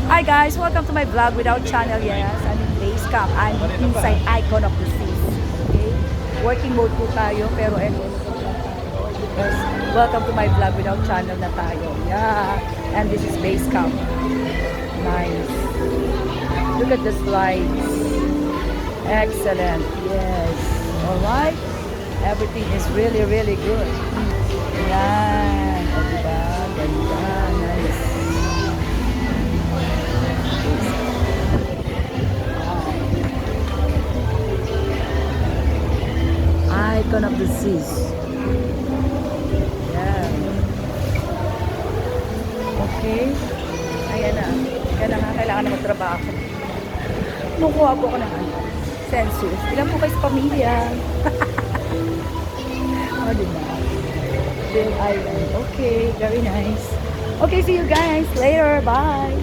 Hi guys, welcome to my vlog without channel. Yes, I'm in base camp. I'm inside Icon of the Seas. Okay? Working mode po tayo, pero anyway, yes, welcome to my vlog without channel na tayo. Yeah, and this is base camp. Nice. Look at the slides. Excellent. Yes. Alright. Everything is really, really good. Yan. O, diba? Ganda. Nice. Icon of the Seas. Yeah. Okay. Ayan na. Kaya na nga, kailangan na magtrabaho. Nukuha po ko ng census. Ilan po kayo sa pamilya? O, diba? Bill Island. Okay, very nice. Okay, see you guys later. Bye!